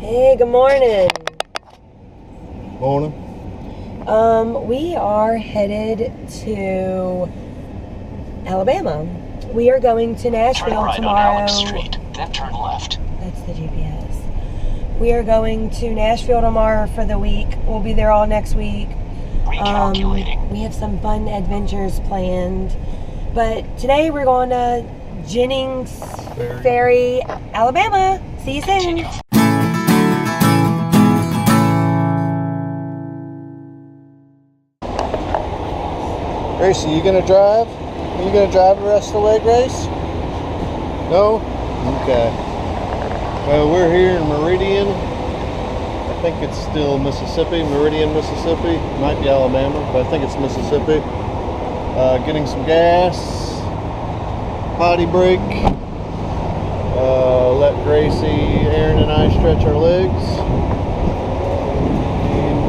Hey, good morning. Morning. We are headed to Alabama. We are going to Nashville turn right tomorrow. on Alex Street, then turn left. That's the GPS. We are going to Nashville tomorrow for the week. We'll be there all next week. Recalculating. We have some fun adventures planned. But today we're going to Jennings Ferry, Alabama. See you soon. Continue. Grace, are you gonna drive? Are you gonna drive the rest of the way, Grace? No? Okay. Well, we're here in Meridian. I think it's still Mississippi, Meridian, Mississippi. Might be Alabama, but I think it's Mississippi. Getting some gas, potty break. Let Gracie, Aaron, and I stretch our legs. And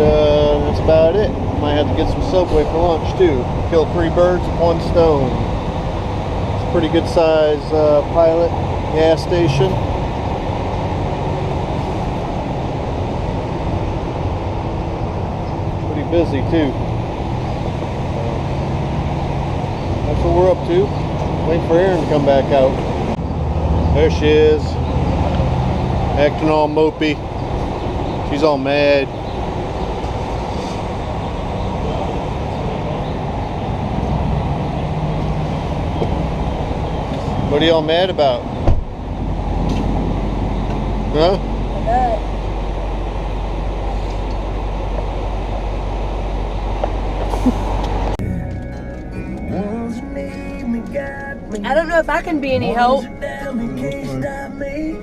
that's about it. Might have to get some Subway for lunch too. Kill 3 birds with 1 stone. It's a pretty good size Pilot gas station. Pretty busy too. That's what we're up to. Waiting for Erin to come back out. There she is. Acting all mopey. She's all mad. What are y'all mad about? Huh? I don't know if I can be any help.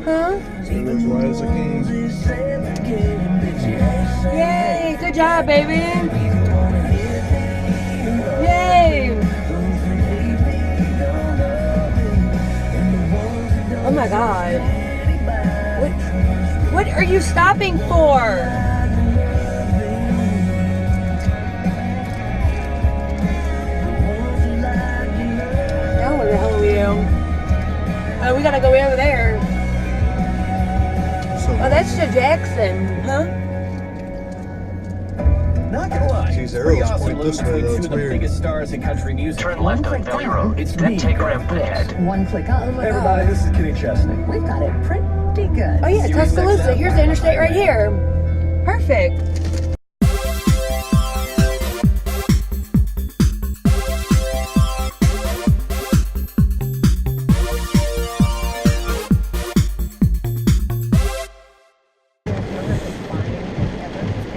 Huh? As wide as I can. Yay! Good job, baby! Yay! Oh my God! What are you stopping for? Now where the hell are we at? Oh, we gotta go over there. Oh, that's to Jackson, huh? Not gonna lie. These arrows point this way, though. It's Two of the weird. biggest stars in country music. Turn left on Valley Road, then take a left ahead. One click up. Oh my Everybody, God. this is Kenny Chesney. We've got it pretty good. Oh yeah, Sirius Tuscaloosa. XM. Here's the interstate right here. Perfect.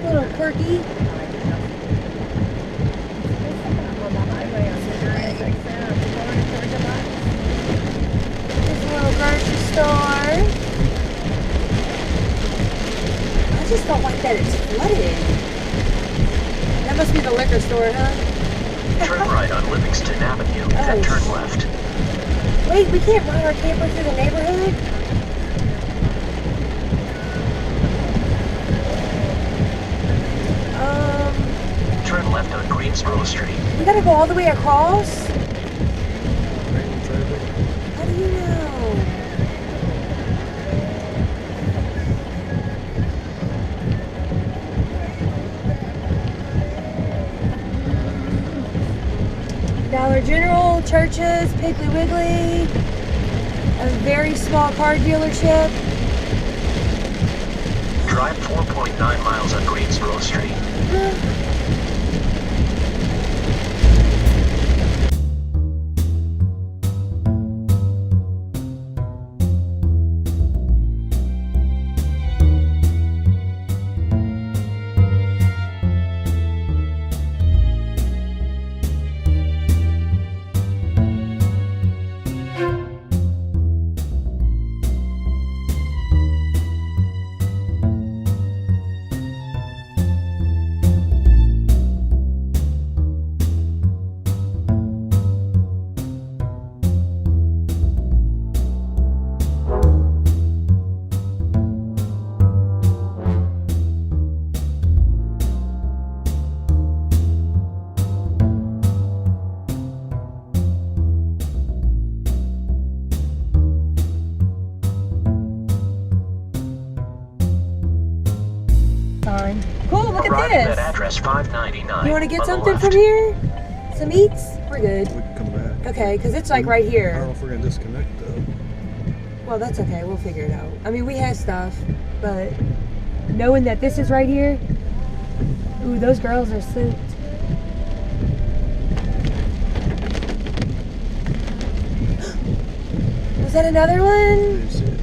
Little quirky. This little grocery store. I just don't like that it's flooded. That must be the liquor store, huh? Turn right on Livingston Avenue, then turn left. Wait, we can't ride our camper through the neighborhood? Turn left on Greensboro Street. We gotta go all the way across? How do you know? Dollar General, churches, Piggly Wiggly, a very small car dealership. Drive 4.9 miles on Greensboro Street. Cool, look Arriving at at this. address 599. You want to get on the something left. from here? Some eats? We're good. We can come back. Okay, because it's like right I don't here. know if we're gonna disconnect though. Well, that's okay. We'll figure it out. I mean, we have stuff, but knowing that this is right here. Ooh, those girls are souped. Was that another one? You see it?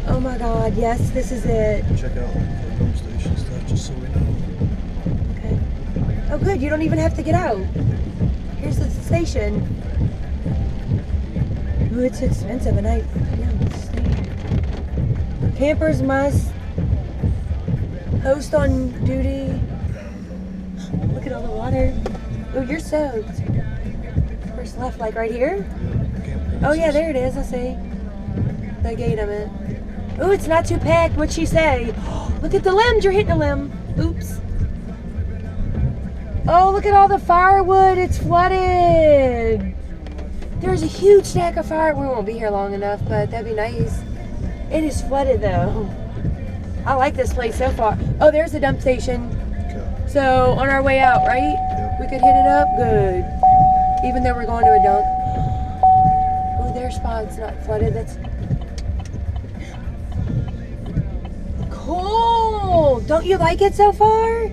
Oh my God, yes, this is it. Check out the dump station stuff just so we know. Okay. Oh good, you don't even have to get out. Here's the station. Ooh, it's expensive and I can't stand. Campers must host on duty. Look at all the water. Oh, you're soaked. First left, like right here? Oh yeah, there it is, I see. The gate I'm at. Oh, it's not too packed, what'd she say? Look at the limbs, you're hitting a limb. Oops. Oh, look at all the firewood, it's flooded. There's a huge stack of fire. We won't be here long enough, but that'd be nice. It is flooded though. I like this place so far. Oh, there's the dump station. Okay. So on our way out, right? Yep. We could hit it up, good. Even though we're going to a dump. Oh, their spot's not flooded, that's cool. Don't you like it so far?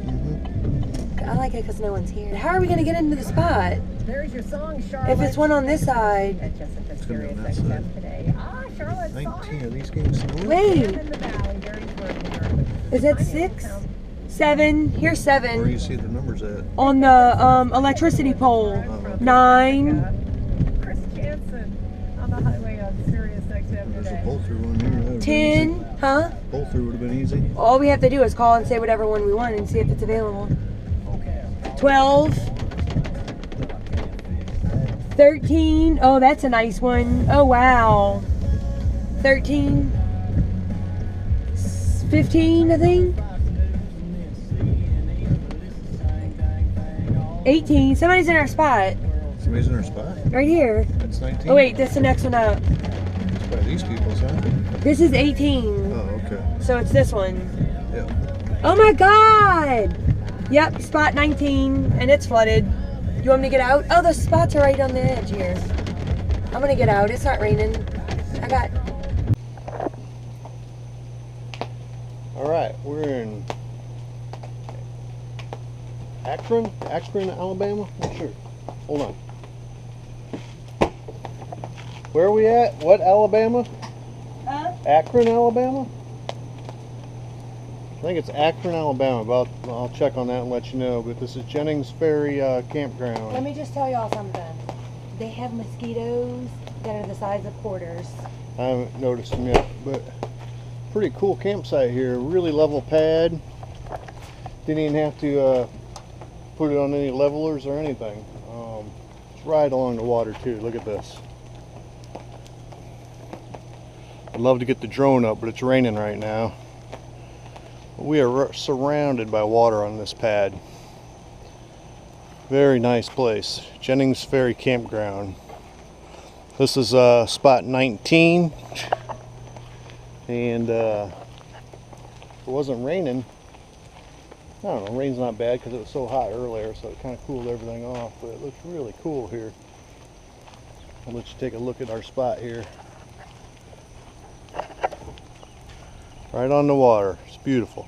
I like it because no one's here. How are we going to get into the spot? There's your song, Charlotte. If it's one on this side. At Jessica It's gonna be on Sirius that side. XM today. Ah, Charlotte. 19 of these games. Wait, In the valley, very short. is that 6? 7. Here's Where do 7 you see the numbers at? on the electricity pole. 9, Chris Jansen on the highway on Sirius XM There's a today. pull through one here. That would've been 10, easy. huh? Pull through would have been easy. All we have to do is call and say whatever one we want and see if it's available. 12, 13. Oh, that's a nice one. Oh, wow. 13, 15, I think. 18. Somebody's in our spot. Somebody's in our spot. Right here. That's 19. Oh, wait, that's the next one up. It's by these people's, huh? This is 18. Oh, okay. So it's this one. Yeah. Oh my God! Yep, spot 19, and it's flooded. You want me to get out? Oh, the spots are right on the edge here. I'm gonna get out. It's not raining. I got. All right, we're in Akron, Alabama. Not sure. Hold on. Where are we at? What Alabama? Akron, Alabama. I think it's Akron, Alabama. But I'll check on that and let you know. But this is Jennings Ferry Campground. Let me just tell y'all something. They have mosquitoes that are the size of quarters. I haven't noticed them yet, but pretty cool campsite here. Really level pad. Didn't even have to put it on any levelers or anything. It's right along the water too. Look at this. I'd love to get the drone up, but it's raining right now. We are surrounded by water on this pad. Very nice place. Jennings Ferry Campground. This is spot 19. And if it wasn't raining, I don't know, rain's not bad because it was so hot earlier, so it kind of cooled everything off, but it looks really cool here. I'll let you take a look at our spot here. Right on the water. It's beautiful.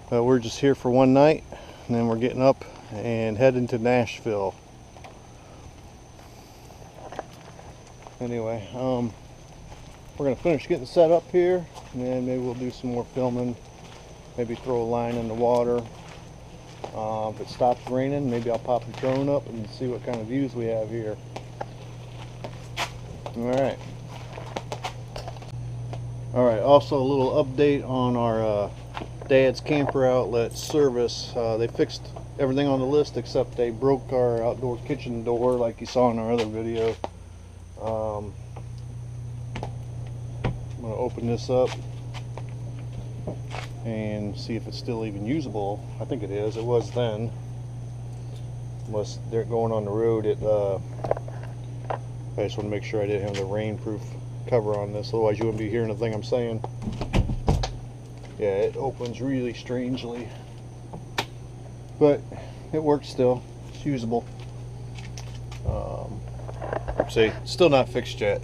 But we're just here for one night, and then we're getting up and heading to Nashville. Anyway, we're gonna finish getting set up here, and then maybe we'll do some more filming. Maybe throw a line in the water. If it stops raining, maybe I'll pop the drone up and see what kind of views we have here. All right, also a little update on our Dad's Camper Outlet service. They fixed everything on the list except they broke our outdoor kitchen door like you saw in our other video. I'm going to open this up and see if it's still even usable. I think it is. It was then. Unless they're going on the road, it I just want to make sure I didn't have the rainproof cover on this, otherwise you wouldn't be hearing the thing I'm saying. Yeah, it opens really strangely, but it works still. It's usable. See, still not fixed yet,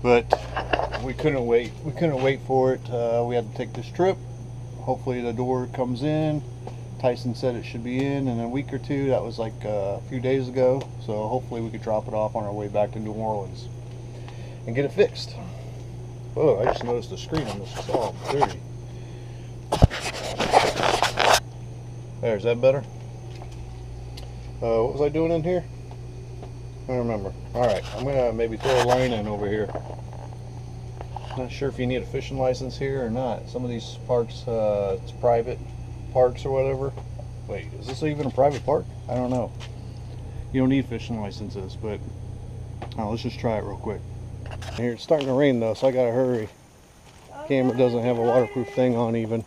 but we couldn't wait. We couldn't wait for it. We had to take this trip. Hopefully the door comes in. Tyson said it should be in a week or two. That was like a few days ago, so hopefully we could drop it off on our way back to New Orleans and get it fixed. Oh, I just noticed the screen on this is all dirty. There, is that better? What was I doing in here? I don't remember. Alright, I'm gonna maybe throw a line in over here. Not sure if you need a fishing license here or not. Some of these parks, it's private parks or whatever. Wait, is this even a private park? I don't know. You don't need fishing licenses, but let's just try it real quick. Here, it's starting to rain though, so I gotta hurry. Camera doesn't have a waterproof thing on even.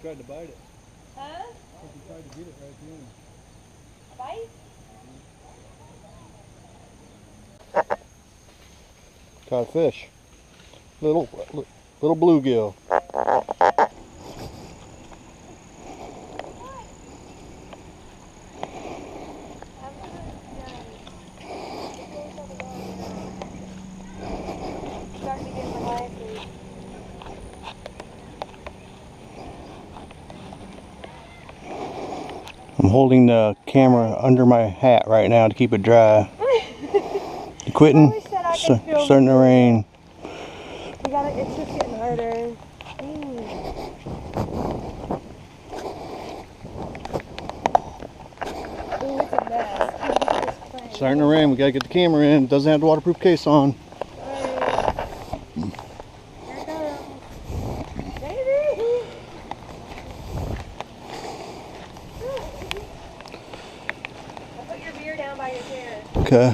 Tried to bite it. Huh? You tried to get it right at the end. Bite? Caught a fish. Little bluegill. I'm holding the camera under my hat right now to keep it dry. You quitting? Starting to rain. It's just getting harder. Ooh, it's a mess. Starting to rain. We gotta get the camera in. It doesn't have the waterproof case on. Okay.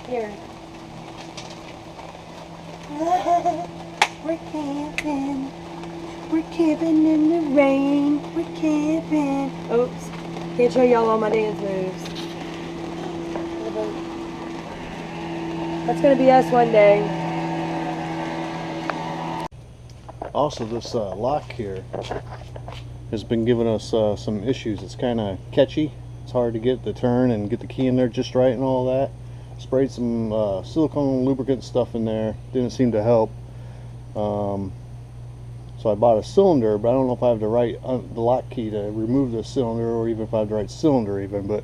Here. We're camping. We're camping in the rain. We're camping. Oops. Can't show y'all all my dance moves. That's gonna be us one day. Also, this lock here has been giving us some issues. It's kind of catchy. It's hard to get the turn and get the key in there just right and all that. Sprayed some silicone lubricant stuff in there. Didn't seem to help. So I bought a cylinder, but I don't know if I have the right the lock key to remove the cylinder, or even if I have the right cylinder even. But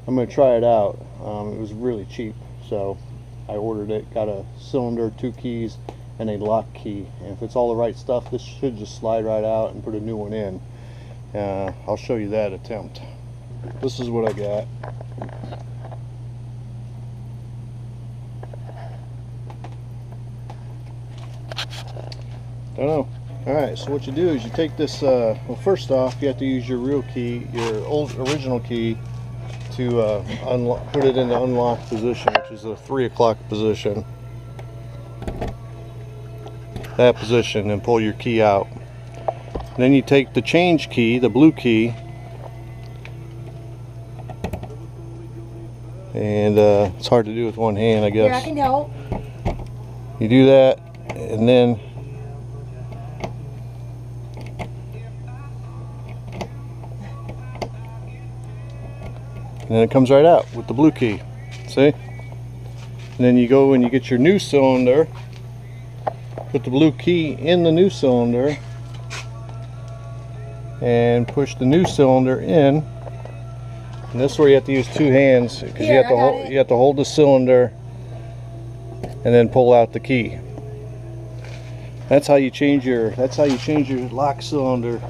I'm going to try it out. It was really cheap, so I ordered it. Got a cylinder, 2 keys, and a lock key, and if it's all the right stuff, this should just slide right out and put a new one in. I'll show you that attempt. This is what I got. Don't know. Alright, so what you do is you take this, well, first off you have to use your real key, your original key, to put it in the unlocked position, which is a 3 o'clock position. That position, and pull your key out. And then you take the change key, the blue key, and it's hard to do with one hand, I guess. Here, I can help. You do that, and then it comes right out with the blue key. See? And then you go and you get your new cylinder, put the blue key in the new cylinder, and push the new cylinder in. And this is where you have to use 2 hands, because you have to hold the cylinder and then pull out the key. That's how you change your lock cylinder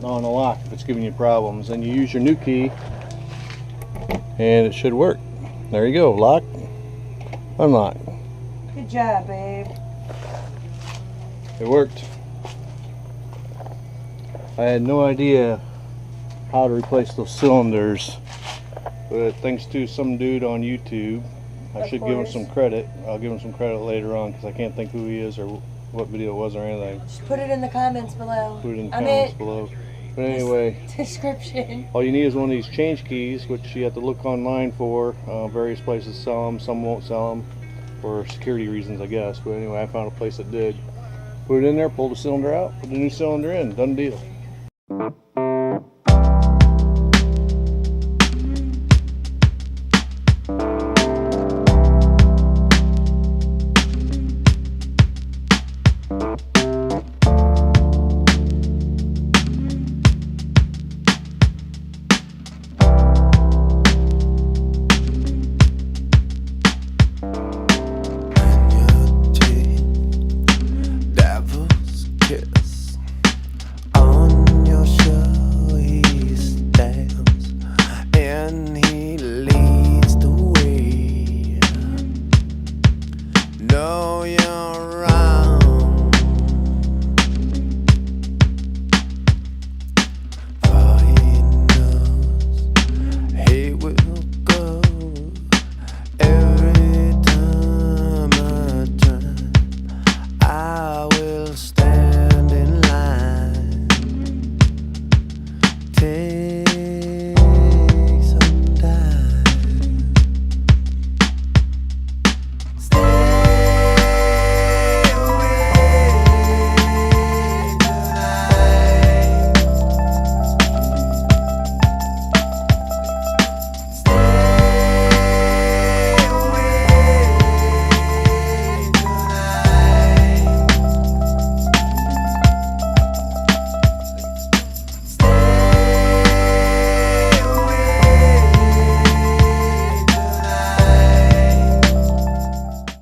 on the lock if it's giving you problems. Then you use your new key and it should work. There you go, lock, unlock. Good job, babe. It worked. I had no idea how to replace those cylinders, but thanks to some dude on YouTube, I should give him some credit. I'll give him some credit later on because I can't think who he is or what video it was or anything. Just put it in the comments below. Put it in the comments below. But anyway, description. all you need is one of these change keys, which you have to look online for. Various places sell them, some won't sell them for security reasons, I guess. But anyway, I found a place that did. Put it in there, pull the cylinder out, put the new cylinder in, done deal.